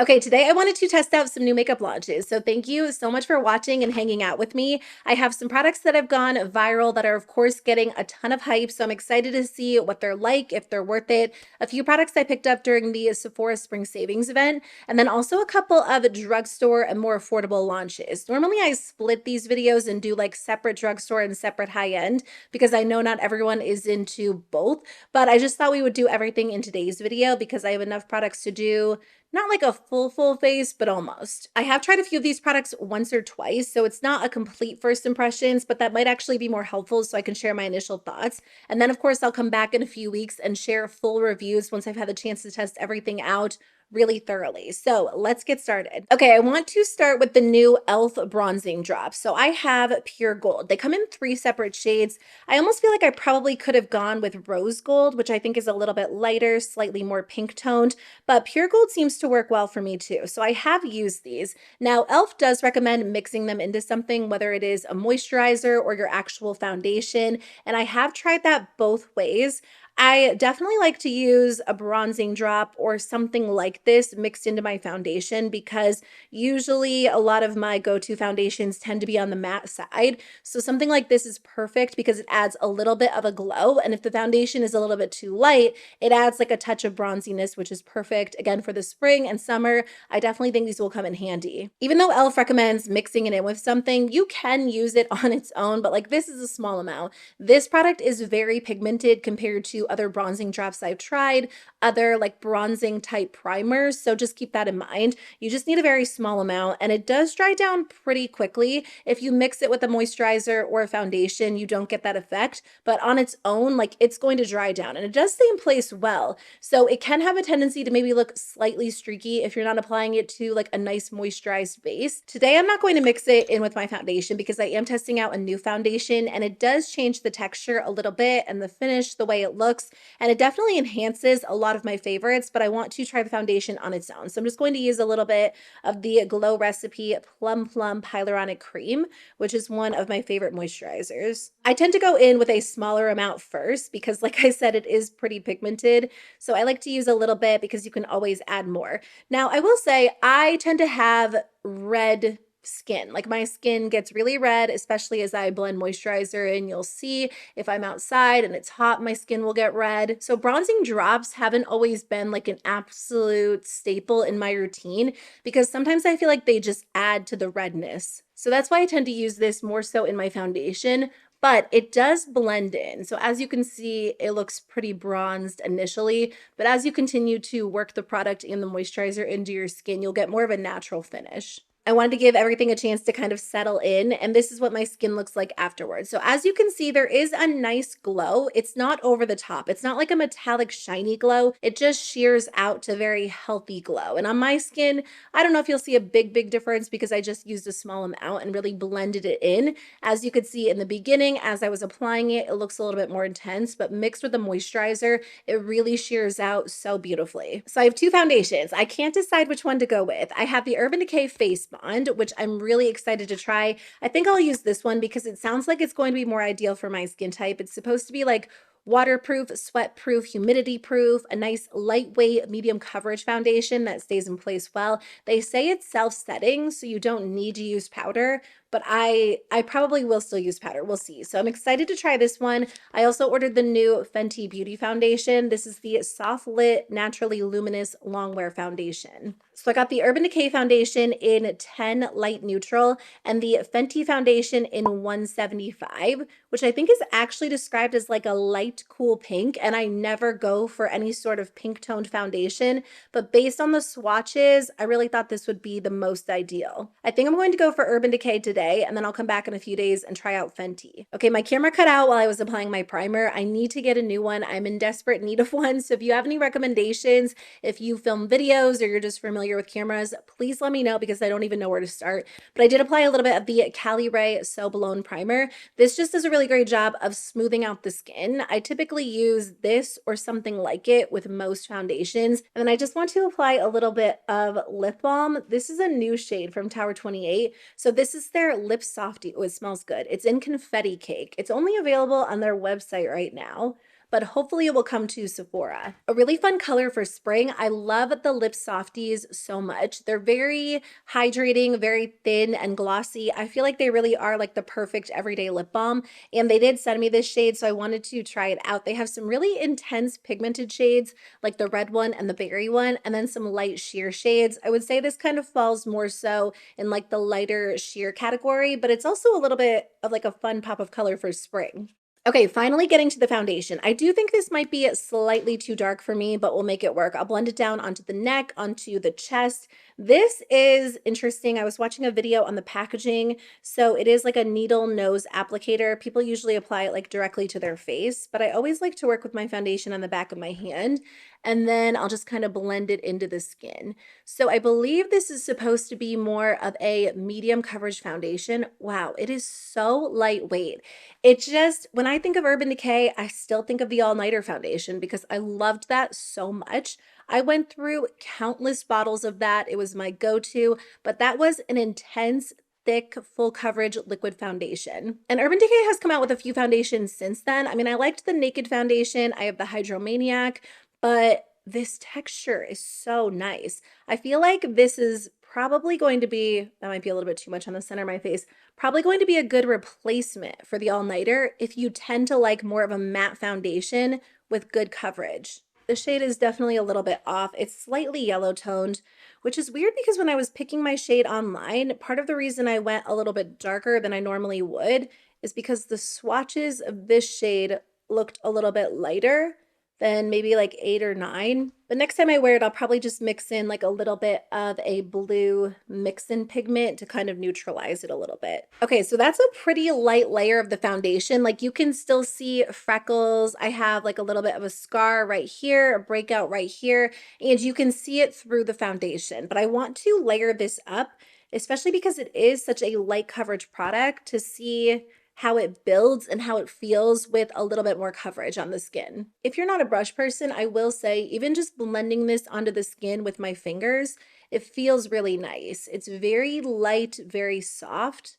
Okay, today I wanted to test out some new makeup launches. So thank you so much for watching and hanging out with me. I have some products that have gone viral that are of course getting a ton of hype. So I'm excited to see what they're like, if they're worth it. A few products I picked up during the Sephora Spring Savings event, and then also a couple of drugstore and more affordable launches. Normally I split these videos and do like separate drugstore and separate high end because I know not everyone is into both, but I just thought we would do everything in today's video because I have enough products to do not like a full face, but almost. I have tried a few of these products once or twice, so it's not a complete first impressions, but that might actually be more helpful so I can share my initial thoughts. And then of course, I'll come back in a few weeks and share full reviews once I've had the chance to test everything out really thoroughly. So let's get started. Okay, I want to start with the new e.l.f. bronzing drops. So I have Pure Gold. They come in 3 separate shades. I almost feel like I probably could have gone with Rose Gold, which I think is a little bit lighter, slightly more pink toned, but Pure Gold seems to work well for me too. So I have used these. Now, e.l.f. does recommend mixing them into something, whether it is a moisturizer or your actual foundation, and I have tried that both ways. I definitely like to use a bronzing drop or something like this mixed into my foundation because usually a lot of my go-to foundations tend to be on the matte side. So something like this is perfect because it adds a little bit of a glow. And if the foundation is a little bit too light, it adds like a touch of bronziness, which is perfect. Again, for the spring and summer, I definitely think these will come in handy. Even though e.l.f. recommends mixing it in with something, you can use it on its own, but like this is a small amount. This product is very pigmented compared to other bronzing drops I've tried, other like bronzing type primers. So just keep that in mind. You just need a very small amount and it does dry down pretty quickly. If you mix it with a moisturizer or a foundation, you don't get that effect, but on its own, like it's going to dry down and it does stay in place well. So it can have a tendency to maybe look slightly streaky if you're not applying it to like a nice moisturized base. Today, I'm not going to mix it in with my foundation because I am testing out a new foundation and it does change the texture a little bit and the finish, the way it looks, and it definitely enhances a lot of my favorites, but I want to try the foundation on its own. So I'm just going to use a little bit of the Glow Recipe Plum Hyaluronic Cream, which is one of my favorite moisturizers. I tend to go in with a smaller amount first because like I said, it is pretty pigmented. So I like to use a little bit because you can always add more. Now I will say I tend to have red skin. Like my skin gets really red, especially as I blend moisturizer, and you'll see if I'm outside and it's hot, my skin will get red. So bronzing drops haven't always been like an absolute staple in my routine because sometimes I feel like they just add to the redness. So that's why I tend to use this more so in my foundation, but it does blend in. So as you can see, it looks pretty bronzed initially, but as you continue to work the product and the moisturizer into your skin, you'll get more of a natural finish. I wanted to give everything a chance to kind of settle in, and this is what my skin looks like afterwards. So as you can see, there is a nice glow. It's not over the top. It's not like a metallic shiny glow. It just shears out to very healthy glow. And on my skin, I don't know if you'll see a big difference because I just used a small amount and really blended it in. As you could see in the beginning, as I was applying it, it looks a little bit more intense, but mixed with the moisturizer, it really shears out so beautifully. So I have 2 foundations. I can't decide which one to go with. I have the Urban Decay Face Bond, which I'm really excited to try. I think I'll use this one because it sounds like it's going to be more ideal for my skin type. It's supposed to be like waterproof, sweat proof, humidity proof, a nice lightweight medium coverage foundation that stays in place well. They say it's self-setting, so you don't need to use powder, but I probably will still use powder. We'll see. So I'm excited to try this one. I also ordered the new Fenty Beauty Foundation. This is the Soft Lit Naturally Luminous Longwear Foundation. So I got the Urban Decay Foundation in 10 Light Neutral and the Fenty Foundation in 175, which I think is actually described as like a light cool pink, and I never go for any sort of pink toned foundation, but based on the swatches, I really thought this would be the most ideal. I think I'm going to go for Urban Decay today, and then I'll come back in a few days and try out Fenty. Okay, my camera cut out while I was applying my primer. I need to get a new one. I'm in desperate need of one, so if you have any recommendations, if you film videos or you're just familiar with cameras, please let me know because I don't even know where to start. But I did apply a little bit of the Caliray So Blown Primer. This just does a really great job of smoothing out the skin. I typically use this or something like it with most foundations. And then I just want to apply a little bit of lip balm. This is a new shade from Tower 28. So this is their Lip Softie. Oh, it smells good. It's in Confetti Cake. It's only available on their website right now. but hopefully it will come to Sephora. A really fun color for spring. I love the lip softies so much. They're very hydrating, very thin and glossy. I feel like they really are like the perfect everyday lip balm. And they did send me this shade, so I wanted to try it out. They have some really intense pigmented shades, like the red one and the berry one, and then some light sheer shades. I would say this kind of falls more so in like the lighter sheer category, but it's also a little bit of like a fun pop of color for spring. Okay, finally getting to the foundation. I do think this might be slightly too dark for me, but we'll make it work. I'll blend it down onto the neck, onto the chest. This is interesting. I was watching a video on the packaging. So it is like a needle nose applicator. People usually apply it like directly to their face, but I always like to work with my foundation on the back of my hand, and then I'll just kind of blend it into the skin. So I believe this is supposed to be more of a medium coverage foundation. Wow, it is so lightweight. It just, when I think of Urban Decay, I still think of the All Nighter foundation because I loved that so much. I went through countless bottles of that. It was my go-to, but that was an intense, thick, full coverage liquid foundation. And Urban Decay has come out with a few foundations since then. I mean, I liked the Naked foundation. I have the Hydromaniac, but this texture is so nice. I feel like this is probably going to be, that might be a little bit too much on the center of my face, probably going to be a good replacement for the All Nighter if you tend to like more of a matte foundation with good coverage. The shade is definitely a little bit off. It's slightly yellow toned, which is weird because when I was picking my shade online, part of the reason I went a little bit darker than I normally would is because the swatches of this shade looked a little bit lighter than maybe like 8 or 9. But next time I wear it, I'll probably just mix in like a little bit of a blue mix-in pigment to kind of neutralize it a little bit. Okay, so that's a pretty light layer of the foundation. Like you can still see freckles. I have like a little bit of a scar right here, a breakout right here, and you can see it through the foundation. But I want to layer this up, especially because it is such a light coverage product, to see how it builds and how it feels with a little bit more coverage on the skin. If you're not a brush person, I will say even just blending this onto the skin with my fingers, it feels really nice. It's very light, very soft.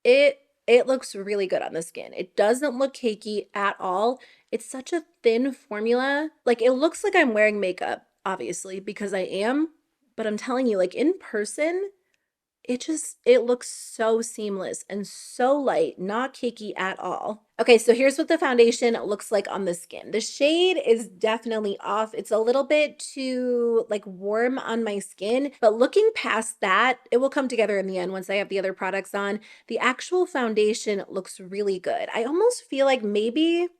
It looks really good on the skin. It doesn't look cakey at all. It's such a thin formula. Like it looks like I'm wearing makeup, obviously, because I am, but I'm telling you, like in person, it looks so seamless and so light, not cakey at all. Okay, so here's what the foundation looks like on the skin. The shade is definitely off. It's a little bit too like warm on my skin, but looking past that, it will come together in the end once I have the other products on. The actual foundation looks really good. I almost feel like maybe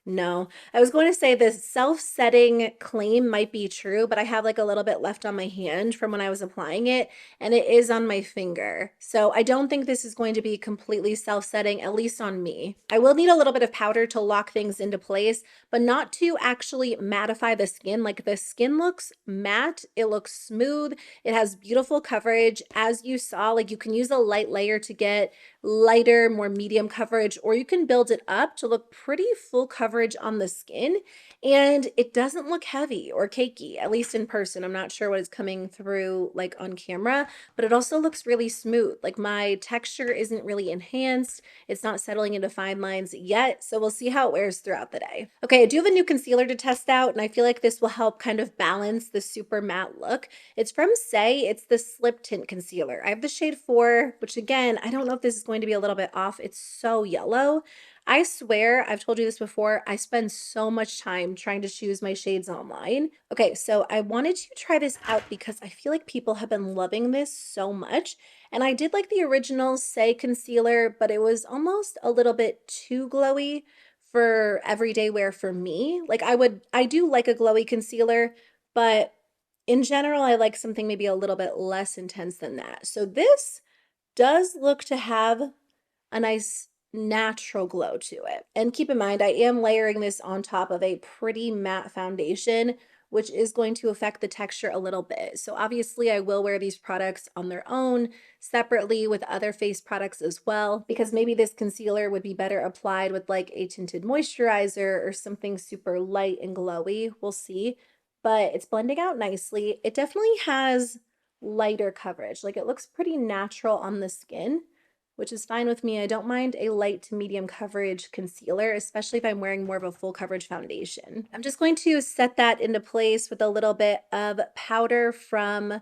no, I was going to say the self-setting claim might be true, but I have like a little bit left on my hand from when I was applying it, and it is on my finger. So I don't think this is going to be completely self-setting, at least on me. I will need a little bit of powder to lock things into place, but not to actually mattify the skin. Like the skin looks matte, it looks smooth, it has beautiful coverage. As you saw, like you can use a light layer to get lighter, more medium coverage, or you can build it up to look pretty full coverage on the skin, and it doesn't look heavy or cakey, at least in person. I'm not sure what is coming through like on camera, but it also looks really smooth. Like my texture isn't really enhanced. It's not settling into fine lines yet, so we'll see how it wears throughout the day. Okay, I do have a new concealer to test out, and I feel like this will help kind of balance the super matte look. It's from Saie. It's the Slip Tint Concealer. I have the shade 4, which again, I don't know if this is going to be a little bit off. It's so yellow. I swear, I've told you this before, I spend so much time trying to choose my shades online. Okay, so I wanted to try this out because I feel like people have been loving this so much. And I did like the original Saie concealer, but it was almost a little bit too glowy for everyday wear for me. Like I do like a glowy concealer, but in general, I like something maybe a little bit less intense than that. So this does look to have a nice natural glow to it. And keep in mind, I am layering this on top of a pretty matte foundation, which is going to affect the texture a little bit. So obviously I will wear these products on their own separately with other face products as well, because maybe this concealer would be better applied with like a tinted moisturizer or something super light and glowy. We'll see, but it's blending out nicely. It definitely has lighter coverage. Like it looks pretty natural on the skin. which is fine with me. I don't mind a light to medium coverage concealer, especially if I'm wearing more of a full coverage foundation. I'm just going to set that into place with a little bit of powder from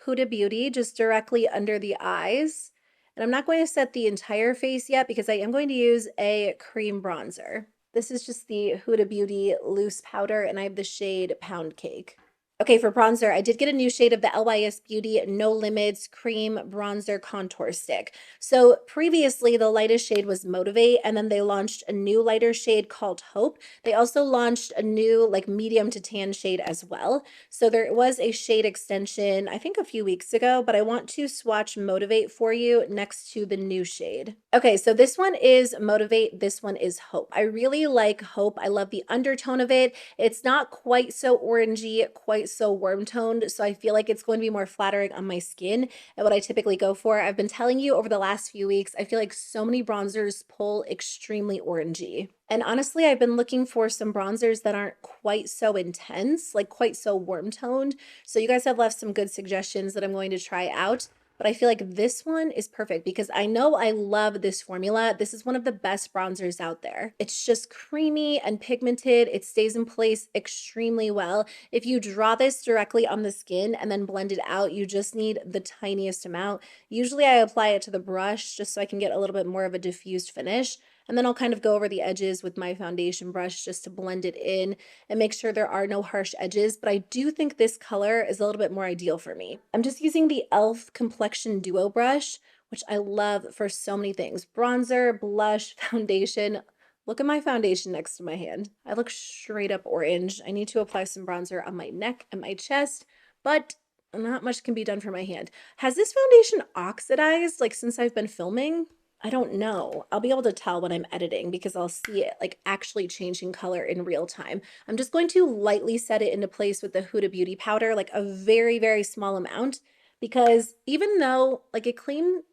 Huda Beauty, just directly under the eyes. And I'm not going to set the entire face yet because I am going to use a cream bronzer. This is just the Huda Beauty loose powder, and I have the shade Pound Cake. Okay, for bronzer, I did get a new shade of the LYS Beauty No Limits Cream Bronzer Contour Stick. So previously, the lightest shade was Motivate, and then they launched a new lighter shade called Hope. They also launched a new like medium to tan shade as well. So there was a shade extension, I think a few weeks ago, but I want to swatch Motivate for you next to the new shade. Okay, so this one is Motivate, this one is Hope. I really like Hope. I love the undertone of it. It's not quite so orangey, quite so warm toned, so I feel like it's going to be more flattering on my skin and what I typically go for. I've been telling you over the last few weeks, I feel like so many bronzers pull extremely orangey. And honestly, I've been looking for some bronzers that aren't quite so intense, like quite so warm toned. So you guys have left some good suggestions that I'm going to try out. But I feel like this one is perfect because I know I love this formula. This is one of the best bronzers out there. It's just creamy and pigmented. It stays in place extremely well. If you draw this directly on the skin and then blend it out, you just need the tiniest amount. Usually I apply it to the brush just so I can get a little bit more of a diffused finish. And then I'll kind of go over the edges with my foundation brush just to blend it in and make sure there are no harsh edges. But I do think this color is a little bit more ideal for me. I'm just using the e.l.f. Complexion Duo brush, which I love for so many things. Bronzer, blush, foundation. Look at my foundation next to my hand. I look straight up orange. I need to apply some bronzer on my neck and my chest, but not much can be done for my hand. Has this foundation oxidized like since I've been filming? I don't know. I'll be able to tell when I'm editing because I'll see it like actually changing color in real time. I'm just going to lightly set it into place with the Huda Beauty powder, like a very, very small amount, because even though like it claims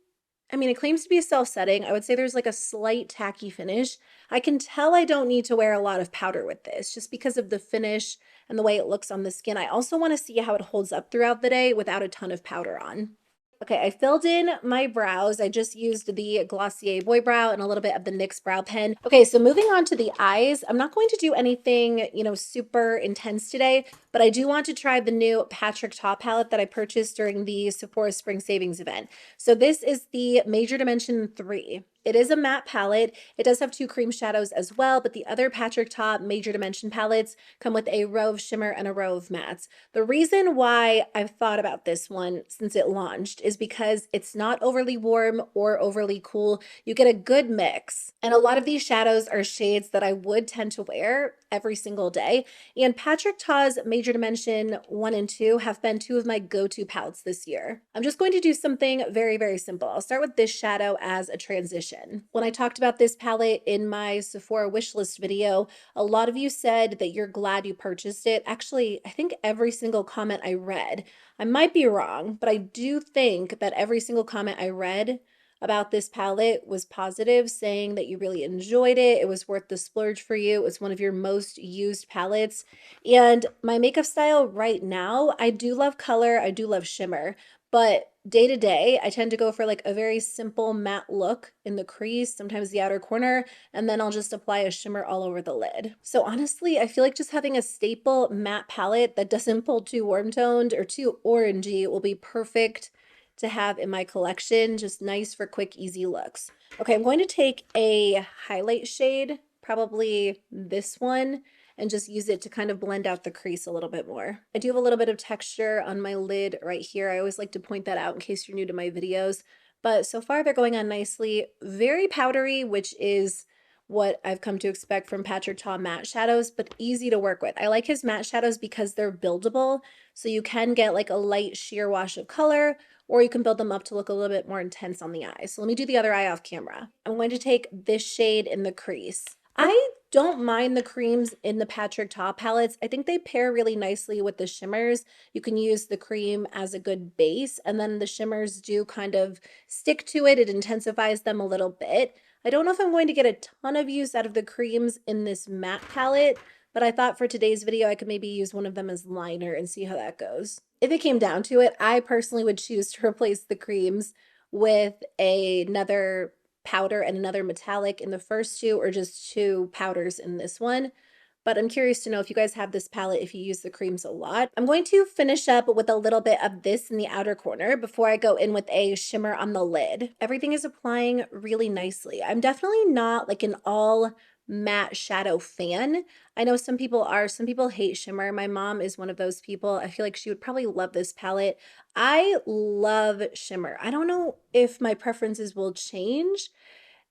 to be a self-setting, I would say there's like a slight tacky finish. I can tell I don't need to wear a lot of powder with this just because of the finish and the way it looks on the skin. I also want to see how it holds up throughout the day without a ton of powder on. Okay, I filled in my brows. I just used the Glossier Boy Brow and a little bit of the NYX brow pen. Okay, so moving on to the eyes, I'm not going to do anything, super intense today, but I do want to try the new Patrick Ta palette that I purchased during the Sephora Spring Savings event. So this is the Major Dimension 3. It is a matte palette. It does have 2 cream shadows as well, but the other Patrick Ta Major Dimension palettes come with a row of shimmer and a row of mattes. The reason why I've thought about this one since it launched is because it's not overly warm or overly cool. You get a good mix. And a lot of these shadows are shades that I would tend to wear every single day. And Patrick Ta's Major Dimension 1 and 2 have been 2 of my go-to palettes this year. I'm just going to do something very, very simple. I'll start with this shadow as a transition. When I talked about this palette in my Sephora wishlist video, a lot of you said that you're glad you purchased it. Actually, I think every single comment I read, I might be wrong, but I do think that every single comment I read about this palette was positive, saying that you really enjoyed it. It was worth the splurge for you. It was one of your most used palettes. And my makeup style right now, I do love color. I do love shimmer. But day to day, I tend to go for like a very simple matte look in the crease, sometimes the outer corner, and then I'll just apply a shimmer all over the lid. So honestly, I feel like just having a staple matte palette that doesn't pull too warm toned or too orangey will be perfect to have in my collection. Just nice for quick, easy looks. Okay, I'm going to take a highlight shade, probably this one, and just use it to kind of blend out the crease a little bit more. I do have a little bit of texture on my lid right here. I always like to point that out in case you're new to my videos. But so far they're going on nicely. Very powdery, which is what I've come to expect from Patrick Ta matte shadows, but easy to work with. I like his matte shadows because they're buildable, so you can get like a light sheer wash of color, or you can build them up to look a little bit more intense on the eye. So let me do the other eye off camera. I'm going to take this shade in the crease. I don't mind the creams in the Patrick Ta palettes. I think they pair really nicely with the shimmers. You can use the cream as a good base, and then the shimmers do kind of stick to it. It intensifies them a little bit. I don't know if I'm going to get a ton of use out of the creams in this matte palette, but I thought for today's video, I could maybe use one of them as liner and see how that goes. If it came down to it, I personally would choose to replace the creams with another powder and another metallic in the first two, or just two powders in this one. But I'm curious to know if you guys have this palette, if you use the creams a lot. I'm going to finish up with a little bit of this in the outer corner before I go in with a shimmer on the lid. Everything is applying really nicely. I'm definitely not like an all matte shadow fan. I know some people are, some people hate shimmer. My mom is one of those people. I feel like she would probably love this palette. I love shimmer. I don't know if my preferences will change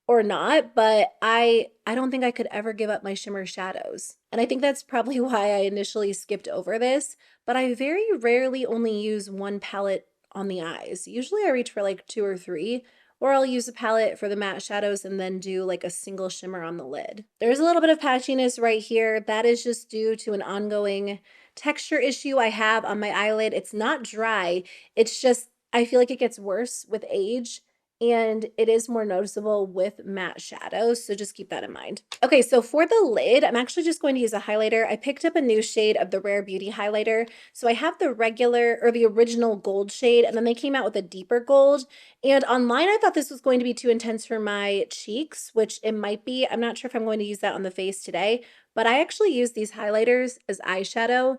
or not, but I don't think I could ever give up my shimmer shadows. And I think that's probably why I initially skipped over this, but I very rarely only use one palette on the eyes. Usually I reach for like two or three, or I'll use a palette for the matte shadows and then do like a single shimmer on the lid. There's a little bit of patchiness right here. That is just due to an ongoing texture issue I have on my eyelid. It's not dry, it's just I feel like it gets worse with age, and it is more noticeable with matte shadows, so just keep that in mind. Okay, so for the lid, I'm actually just going to use a highlighter. I picked up a new shade of the Rare Beauty highlighter. So I have the regular, or the original gold shade, and then they came out with a deeper gold. And online, I thought this was going to be too intense for my cheeks, which it might be. I'm not sure if I'm going to use that on the face today, but I actually use these highlighters as eyeshadow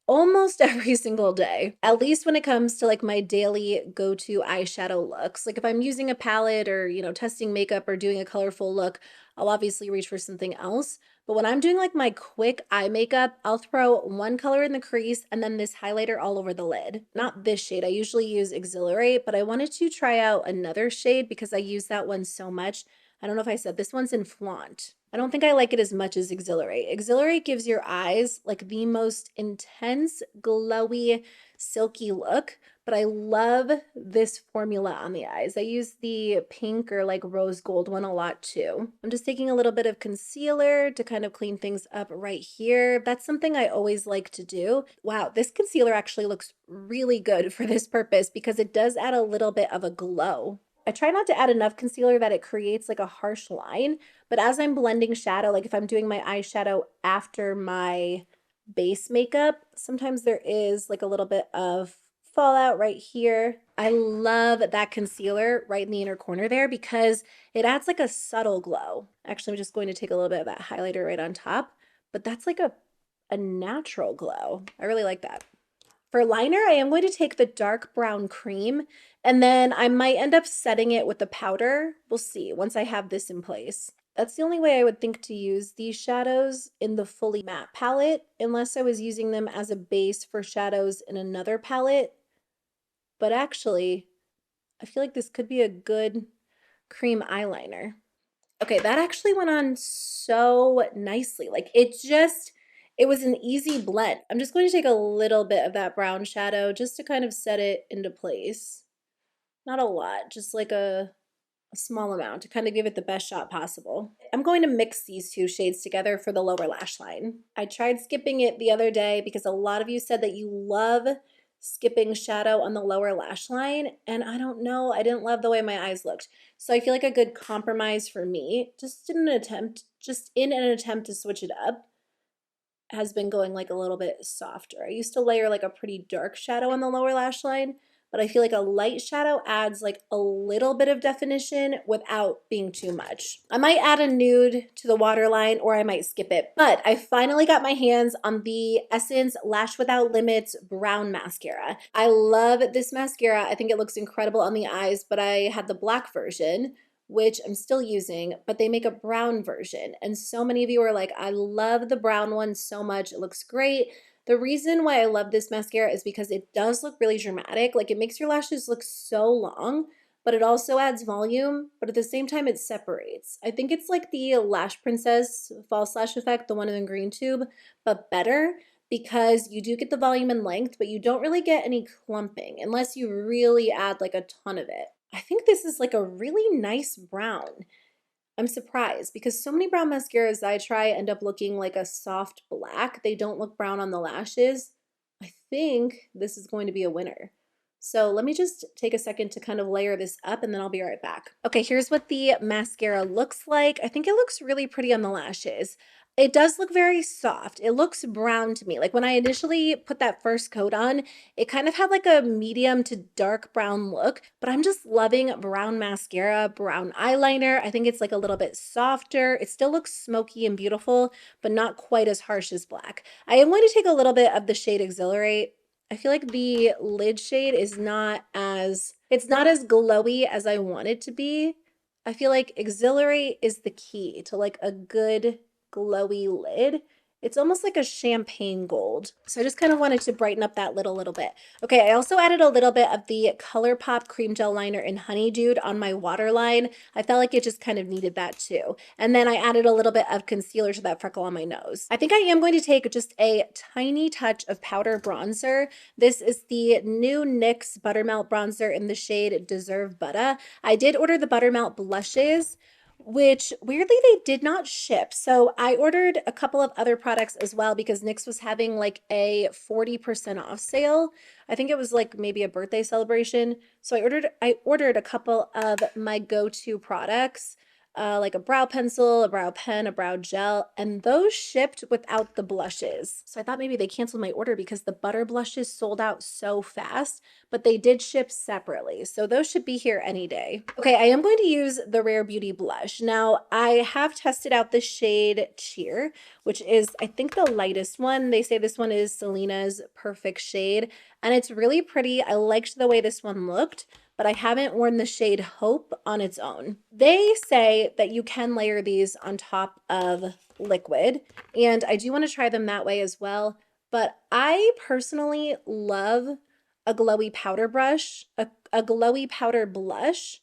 almost every single day, at least when it comes to like my daily go-to eyeshadow looks. Like if I'm using a palette or, you know, testing makeup or doing a colorful look, I'll obviously reach for something else. But when I'm doing like my quick eye makeup, I'll throw one color in the crease and then this highlighter all over the lid. Not this shade. I usually use Exhilarate, but I wanted to try out another shade because I use that one so much. I don't know if I said this one's in Flaunt. I don't think I like it as much as Exhilarate. Exhilarate gives your eyes like the most intense, glowy, silky look, but I love this formula on the eyes. I use the pink or like rose gold one a lot too. I'm just taking a little bit of concealer to kind of clean things up right here. That's something I always like to do. Wow, this concealer actually looks really good for this purpose because it does add a little bit of a glow. I try not to add enough concealer that it creates like a harsh line, but as I'm blending shadow, like if I'm doing my eyeshadow after my base makeup, sometimes there is like a little bit of fallout right here. I love that concealer right in the inner corner there because it adds like a subtle glow. Actually, I'm just going to take a little bit of that highlighter right on top, but that's like a natural glow. I really like that. For liner, I am going to take the dark brown cream, and then I might end up setting it with the powder. We'll see once I have this in place. That's the only way I would think to use these shadows in the fully matte palette, unless I was using them as a base for shadows in another palette. But actually, I feel like this could be a good cream eyeliner. Okay, that actually went on so nicely. Like it was an easy blend. I'm just going to take a little bit of that brown shadow just to kind of set it into place. Not a lot, just like a small amount to kind of give it the best shot possible. I'm going to mix these two shades together for the lower lash line. I tried skipping it the other day because a lot of you said that you love skipping shadow on the lower lash line, and I don't know, I didn't love the way my eyes looked. So I feel like a good compromise for me, just in an attempt to switch it up, has been going like a little bit softer. I used to layer like a pretty dark shadow on the lower lash line, but I feel like a light shadow adds like a little bit of definition without being too much. I might add a nude to the waterline or I might skip it, but I finally got my hands on the Essence Lash Without Limits Brown Mascara. I love this mascara. I think it looks incredible on the eyes, but I had the black version, which I'm still using, but they make a brown version. And so many of you are like, I love the brown one so much. It looks great. The reason why I love this mascara is because it does look really dramatic. Like it makes your lashes look so long, but it also adds volume, but at the same time it separates. I think it's like the Lash Princess False Lash Effect, the one in the green tube, but better because you do get the volume and length, but you don't really get any clumping unless you really add like a ton of it. I think this is like a really nice brown. I'm surprised because so many brown mascaras I try end up looking like a soft black. They don't look brown on the lashes. I think this is going to be a winner. So let me just take a second to kind of layer this up and then I'll be right back. Okay, here's what the mascara looks like. I think it looks really pretty on the lashes. It does look very soft. It looks brown to me. Like when I initially put that first coat on, it kind of had like a medium to dark brown look, but I'm just loving brown mascara, brown eyeliner. I think it's like a little bit softer. It still looks smoky and beautiful, but not quite as harsh as black. I am going to take a little bit of the shade Exhilarate. I feel like the lid shade is not as, it's not as glowy as I want it to be. I feel like Exhilarate is the key to like a good glowy lid. It's almost like a champagne gold. So I just kind of wanted to brighten up that lid a little bit. Okay, I also added a little bit of the ColourPop Cream Gel Liner in Honeydude on my waterline. I felt like it just kind of needed that too. And then I added a little bit of concealer to that freckle on my nose. I think I am going to take just a tiny touch of powder bronzer. This is the new NYX Buttermelt bronzer in the shade Deserve Butta. I did order the Buttermelt blushes, which weirdly they did not ship. So I ordered a couple of other products as well because NYX was having like a 40% off sale. I think it was like maybe a birthday celebration. So I ordered a couple of my go-to products, like a brow pencil, a brow pen, a brow gel, and those shipped without the blushes. So I thought maybe they canceled my order because the butter blushes sold out so fast, but they did ship separately. So those should be here any day. Okay, I am going to use the Rare Beauty blush. Now, I have tested out the shade Cheer, which is, I think, the lightest one. They say this one is Selena's perfect shade, and it's really pretty. I liked the way this one looked, but I haven't worn the shade Hope on its own. They say that you can layer these on top of liquid, and I do want to try them that way as well. But I personally love a glowy powder brush, a glowy powder blush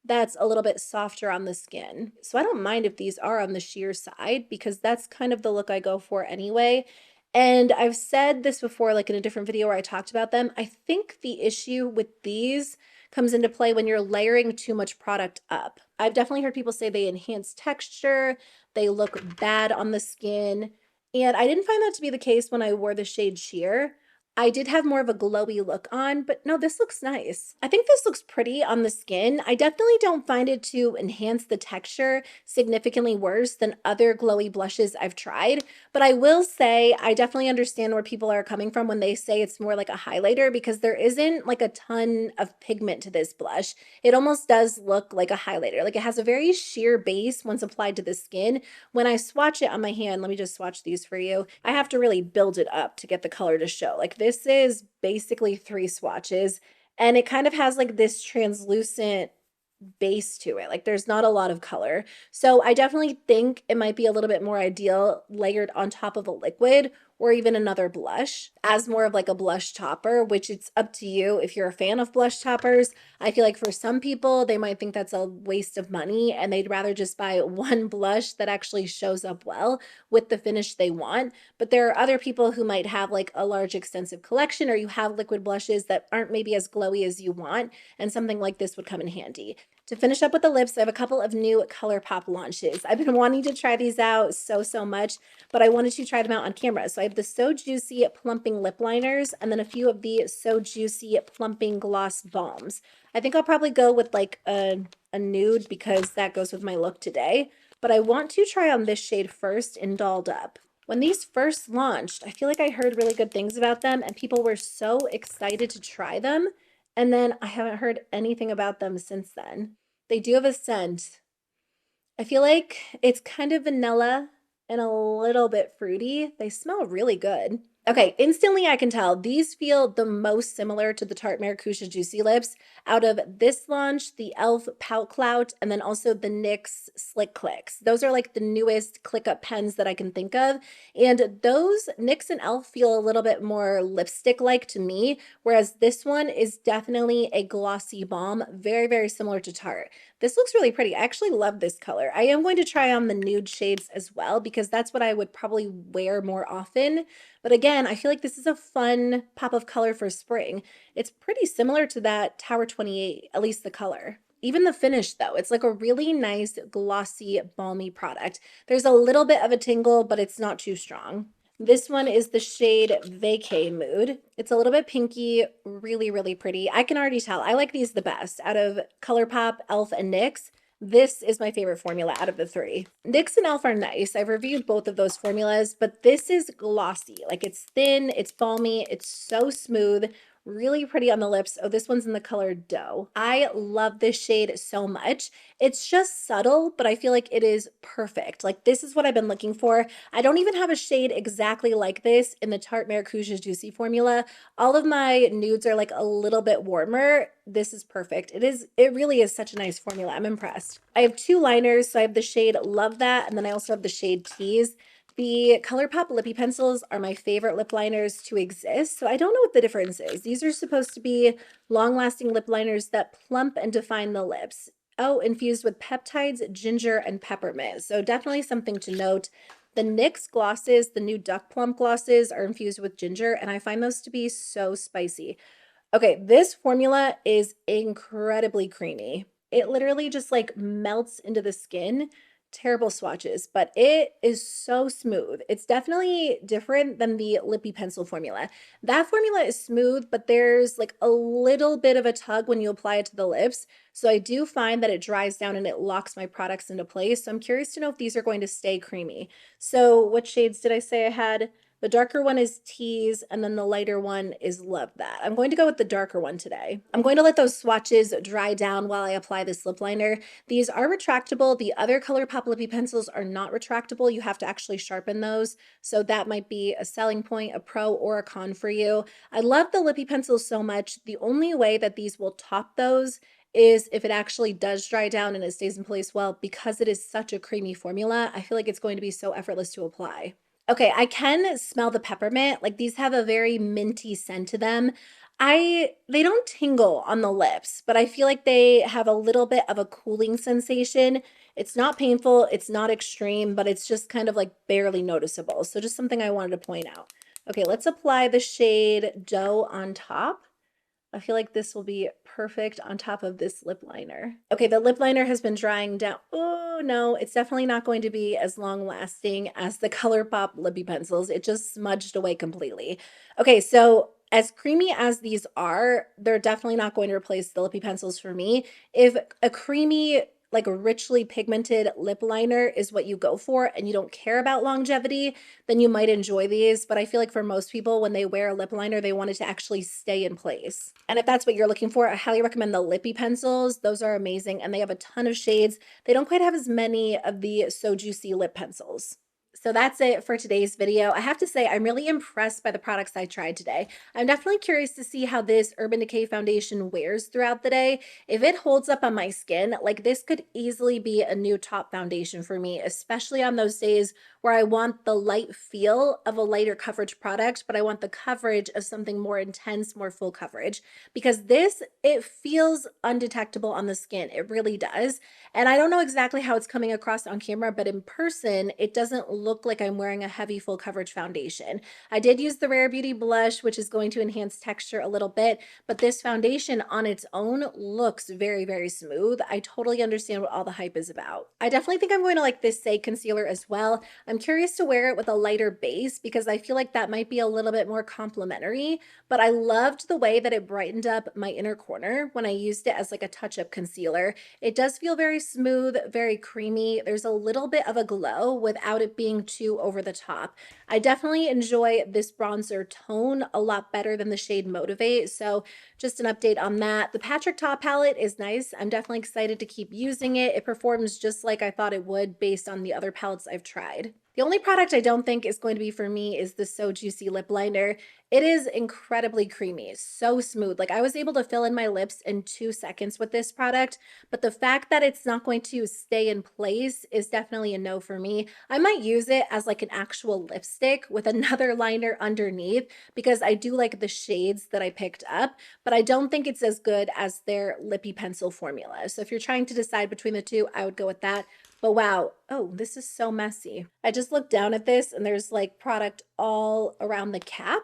that's a little bit softer on the skin. So I don't mind if these are on the sheer side because that's kind of the look I go for anyway. And I've said this before, like in a different video where I talked about them. I think the issue with these comes into play when you're layering too much product up. I've definitely heard people say they enhance texture, they look bad on the skin, and I didn't find that to be the case when I wore the shade Sheer. I did have more of a glowy look on, but no, this looks nice. I think this looks pretty on the skin. I definitely don't find it to enhance the texture significantly worse than other glowy blushes I've tried, but I will say I definitely understand where people are coming from when they say it's more like a highlighter because there isn't like a ton of pigment to this blush. It almost does look like a highlighter. Like it has a very sheer base once applied to the skin. When I swatch it on my hand, let me just swatch these for you. I have to really build it up to get the color to show. Like this is basically 3 swatches, and it kind of has like this translucent base to it. Like there's not a lot of color. So I definitely think it might be a little bit more ideal layered on top of a liquid or even another blush as more of like a blush topper, which it's up to you if you're a fan of blush toppers. I feel like for some people, they might think that's a waste of money and they'd rather just buy one blush that actually shows up well with the finish they want. But there are other people who might have like a large extensive collection, or you have liquid blushes that aren't maybe as glowy as you want, and something like this would come in handy. To finish up with the lips, I have a couple of new ColourPop launches. I've been wanting to try these out so much, but I wanted to try them out on camera. So I have the So Juicy Plumping Lip Liners and then a few of the So Juicy Plumping Gloss Balms. I think I'll probably go with like a nude because that goes with my look today. But I want to try on this shade first in Dolled Up. When these first launched, I feel like I heard really good things about them and people were so excited to try them. And then I haven't heard anything about them since then. They do have a scent. I feel like it's kind of vanilla and a little bit fruity. They smell really good. Okay, instantly I can tell these feel the most similar to the Tarte Maracuja Juicy Lips out of this launch, the e.l.f. Pout Clout, and then also the NYX Slick Clicks. Those are like the newest click up pens that I can think of. And those NYX and e.l.f. feel a little bit more lipstick-like to me, whereas this one is definitely a glossy balm, very similar to Tarte. This looks really pretty. I actually love this color. I am going to try on the nude shades as well because that's what I would probably wear more often. But again, I feel like this is a fun pop of color for spring. It's pretty similar to that Tower 28, at least the color. Even the finish though, it's like a really nice glossy balmy product. There's a little bit of a tingle, but it's not too strong. This one is the shade Vacay Mood. It's a little bit pinky, really pretty. I can already tell. I like these the best. Out of ColourPop, e.l.f., and NYX, This is my favorite formula out of the three. NYX and e.l.f. are nice. I've reviewed both of those formulas, but this is glossy. Like it's thin, it's balmy, it's so smooth, really pretty on the lips. Oh, this one's in the color Dough. I love this shade so much. It's just subtle, but I feel like it is perfect. Like this is what I've been looking for. I don't even have a shade exactly like this in the Tarte Maracuja Juicy formula. All of my nudes are like a little bit warmer. This is perfect. It really is such a nice formula. I'm impressed. I have two liners. So I have the shade Love That, and then I also have the shade Tease. The ColourPop lippy pencils are my favorite lip liners to exist. So I don't know what the difference is. These are supposed to be long-lasting lip liners that plump and define the lips. Oh, infused with peptides, ginger, and peppermint. So definitely something to note. The NYX glosses, the new Duck Plump glosses, are infused with ginger, and I find those to be so spicy. Okay, this formula is incredibly creamy. It literally just like melts into the skin. Terrible swatches, but it is so smooth. It's definitely different than the lippy pencil formula. That formula is smooth, but there's like a little bit of a tug when you apply it to the lips. So I do find that it dries down and it locks my products into place. So I'm curious to know if these are going to stay creamy. So what shades did I say I had? The darker one is Tease, and then the lighter one is Love That. I'm going to go with the darker one today. I'm going to let those swatches dry down while I apply this lip liner. These are retractable. The other ColourPop lippy pencils are not retractable. You have to actually sharpen those. So that might be a selling point, a pro or a con for you. I love the lippy pencils so much. The only way that these will top those is if it actually does dry down and it stays in place well. Because it is such a creamy formula, I feel like it's going to be so effortless to apply. Okay, I can smell the peppermint. Like these have a very minty scent to them. They don't tingle on the lips, but I feel like they have a little bit of a cooling sensation. It's not painful, it's not extreme, but it's just kind of like barely noticeable. So just something I wanted to point out. Okay, let's apply the shade Dough on top. I feel like this will be perfect on top of this lip liner. Okay, the lip liner has been drying down. Oh no, it's definitely not going to be as long lasting as the ColourPop lippy pencils. It just smudged away completely. Okay, so as creamy as these are, they're definitely not going to replace the lippy pencils for me. If a creamy, like a richly pigmented lip liner is what you go for and you don't care about longevity, then you might enjoy these. But I feel like for most people, when they wear a lip liner, they want it to actually stay in place. And if that's what you're looking for, I highly recommend the lippy pencils. Those are amazing and they have a ton of shades. They don't quite have as many of the So Juicy lip pencils. So that's it for today's video. I have to say, I'm really impressed by the products I tried today. I'm definitely curious to see how this Urban Decay foundation wears throughout the day. If it holds up on my skin, like this could easily be a new top foundation for me, especially on those days where I want the light feel of a lighter coverage product, but I want the coverage of something more intense, more full coverage. Because this, it feels undetectable on the skin. It really does. And I don't know exactly how it's coming across on camera, but in person, it doesn't look like I'm wearing a heavy full coverage foundation. I did use the Rare Beauty blush, which is going to enhance texture a little bit, but this foundation on its own looks very, very smooth. I totally understand what all the hype is about. I definitely think I'm going to like this Saie concealer as well. I'm curious to wear it with a lighter base because I feel like that might be a little bit more complimentary, but I loved the way that it brightened up my inner corner when I used it as like a touch-up concealer. It does feel very smooth, very creamy. There's a little bit of a glow without it being too over the top. I definitely enjoy this bronzer tone a lot better than the shade Motivate. So just an update on that. The Patrick Ta palette is nice. I'm definitely excited to keep using it. It performs just like I thought it would based on the other palettes I've tried. The only product I don't think is going to be for me is the So Juicy lip liner. It is incredibly creamy, so smooth. Like I was able to fill in my lips in 2 seconds with this product, but the fact that it's not going to stay in place is definitely a no for me. I might use it as like an actual lipstick with another liner underneath because I do like the shades that I picked up, but I don't think it's as good as their lippy pencil formula. So if you're trying to decide between the two, I would go with that. But wow, oh, this is so messy. I just looked down at this and there's like product all around the cap,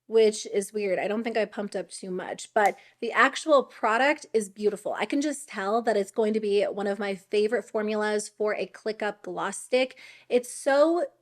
which is weird. I don't think I pumped up too much, but the actual product is beautiful. I can just tell that it's going to be one of my favorite formulas for a click up gloss stick. It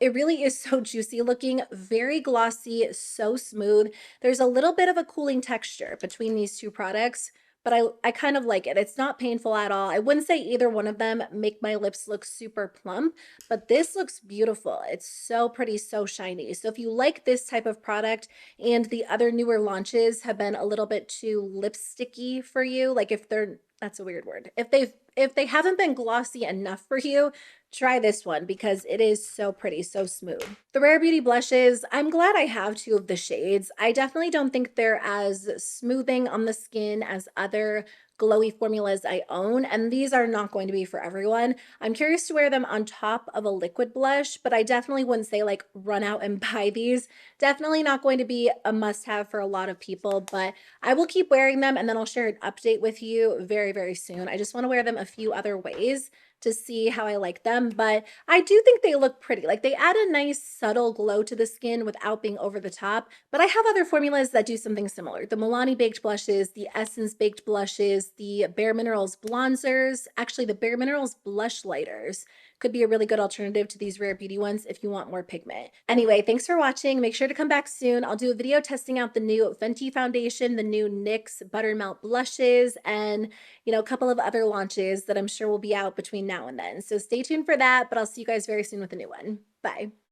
really is so juicy looking, very glossy, so smooth. There's a little bit of a cooling texture between these two products, but I kind of like it. It's not painful at all. I wouldn't say either one of them make my lips look super plump, but this looks beautiful. It's so pretty, so shiny. So if you like this type of product and the other newer launches have been a little bit too lipsticky for you, like if they're, that's a weird word. If they haven't been glossy enough for you, try this one because it is so pretty, so smooth. The Rare Beauty blushes, I'm glad I have two of the shades. I definitely don't think they're as smoothing on the skin as other glowy formulas I own, and these are not going to be for everyone. I'm curious to wear them on top of a liquid blush, but I definitely wouldn't say like run out and buy these. Definitely not going to be a must-have for a lot of people, but I will keep wearing them and then I'll share an update with you very, very soon. I just want to wear them a few other ways to see how I like them, but I do think they look pretty. Like they add a nice subtle glow to the skin without being over the top, but I have other formulas that do something similar. The Milani baked blushes, the Essence baked blushes, the Bare Minerals bronzers, actually the Bare Minerals blush lighters could be a really good alternative to these Rare Beauty ones if you want more pigment. Anyway, thanks for watching. Make sure to come back soon. I'll do a video testing out the new Fenty foundation, the new NYX Buttermelt blushes, and a couple of other launches that I'm sure will be out between now and then. So stay tuned for that, but I'll see you guys very soon with a new one. Bye.